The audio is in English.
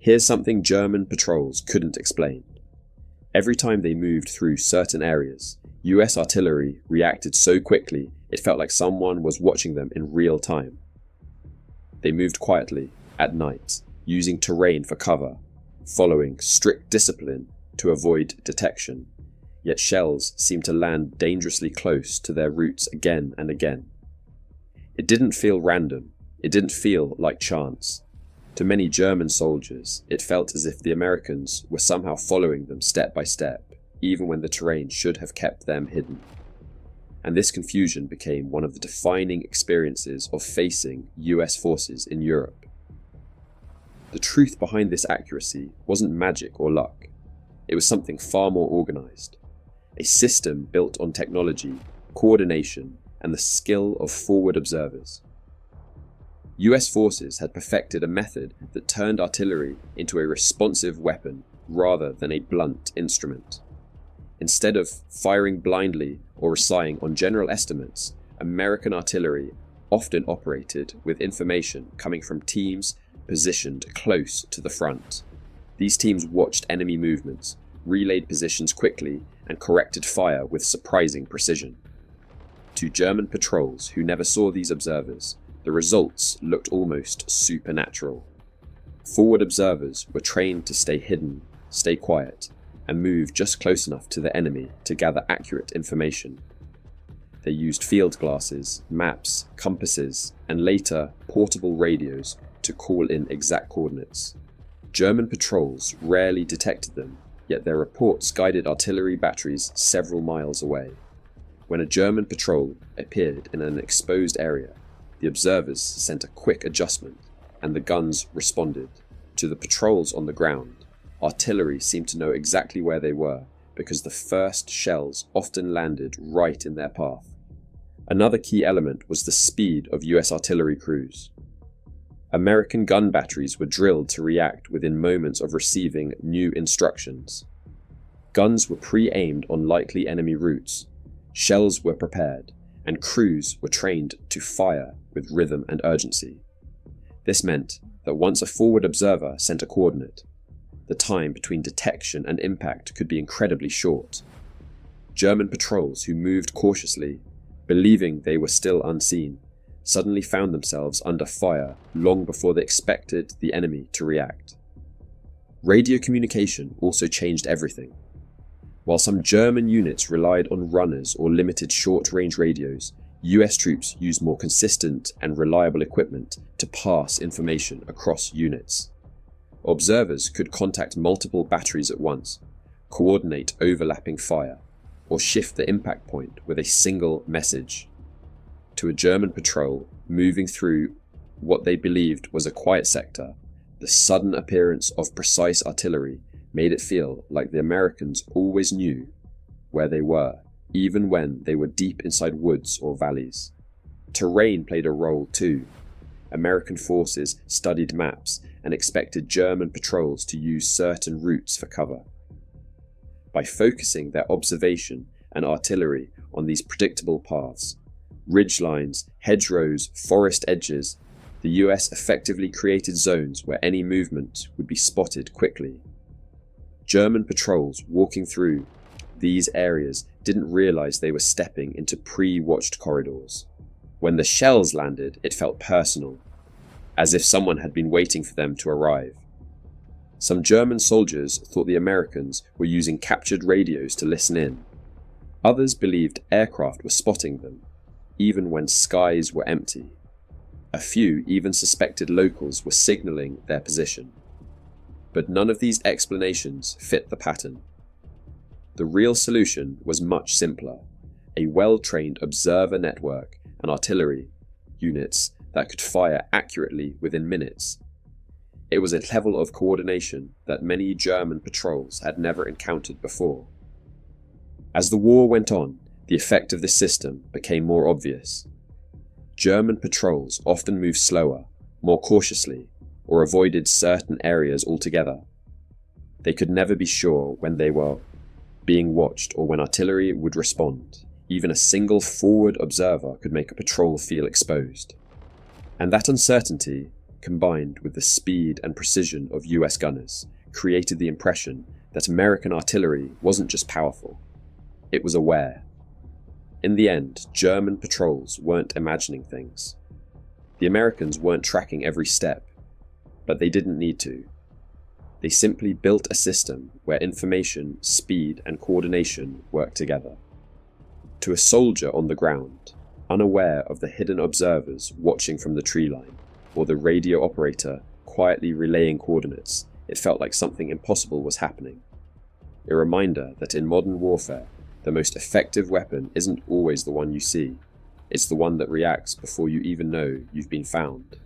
Here's something German patrols couldn't explain. Every time they moved through certain areas, US artillery reacted so quickly it felt like someone was watching them in real time. They moved quietly, at night, using terrain for cover, following strict discipline to avoid detection, yet shells seemed to land dangerously close to their routes again and again. It didn't feel random, it didn't feel like chance. To many German soldiers, it felt as if the Americans were somehow following them step by step, even when the terrain should have kept them hidden. And this confusion became one of the defining experiences of facing US forces in Europe. The truth behind this accuracy wasn't magic or luck. It was something far more organized. A system built on technology, coordination, and the skill of forward observers. US forces had perfected a method that turned artillery into a responsive weapon rather than a blunt instrument. Instead of firing blindly or relying on general estimates, American artillery often operated with information coming from teams positioned close to the front. These teams watched enemy movements, relayed positions quickly, and corrected fire with surprising precision. To German patrols who never saw these observers, the results looked almost supernatural. Forward observers were trained to stay hidden, stay quiet, and move just close enough to the enemy to gather accurate information. They used field glasses, maps, compasses, and later portable radios to call in exact coordinates. German patrols rarely detected them, yet their reports guided artillery batteries several miles away. When a German patrol appeared in an exposed area, the observers sent a quick adjustment, and the guns responded. To the patrols on the ground, artillery seemed to know exactly where they were, because the first shells often landed right in their path. Another key element was the speed of US artillery crews. American gun batteries were drilled to react within moments of receiving new instructions. Guns were pre-aimed on likely enemy routes, shells were prepared, and crews were trained to fire with rhythm and urgency. This meant that once a forward observer sent a coordinate, the time between detection and impact could be incredibly short. German patrols who moved cautiously, believing they were still unseen, suddenly found themselves under fire long before they expected the enemy to react. Radio communication also changed everything. While some German units relied on runners or limited short-range radios, US troops used more consistent and reliable equipment to pass information across units. Observers could contact multiple batteries at once, coordinate overlapping fire, or shift the impact point with a single message. To a German patrol moving through what they believed was a quiet sector, the sudden appearance of precise artillery made it feel like the Americans always knew where they were, even when they were deep inside woods or valleys. Terrain played a role too. American forces studied maps and expected German patrols to use certain routes for cover. By focusing their observation and artillery on these predictable paths, ridgelines, hedgerows, forest edges, the US effectively created zones where any movement would be spotted quickly. German patrols walking through these areas didn't realize they were stepping into pre-watched corridors. When the shells landed, it felt personal, as if someone had been waiting for them to arrive. Some German soldiers thought the Americans were using captured radios to listen in. Others believed aircraft were spotting them, even when skies were empty. A few even suspected locals were signaling their position. But none of these explanations fit the pattern. The real solution was much simpler: a well-trained observer network and artillery units that could fire accurately within minutes. It was a level of coordination that many German patrols had never encountered before. As the war went on, the effect of this system became more obvious. German patrols often moved slower, more cautiously, or avoided certain areas altogether. They could never be sure when they were being watched or when artillery would respond. Even a single forward observer could make a patrol feel exposed. And that uncertainty combined with the speed and precision of US gunners, created the impression that American artillery wasn't just powerful, it was aware. In the end, German patrols weren't imagining things. The Americans weren't tracking every step, but they didn't need to. They simply built a system where information, speed, and coordination worked together. To a soldier on the ground, unaware of the hidden observers watching from the tree line, or the radio operator quietly relaying coordinates, it felt like something impossible was happening. A reminder that in modern warfare, the most effective weapon isn't always the one you see, it's the one that reacts before you even know you've been found.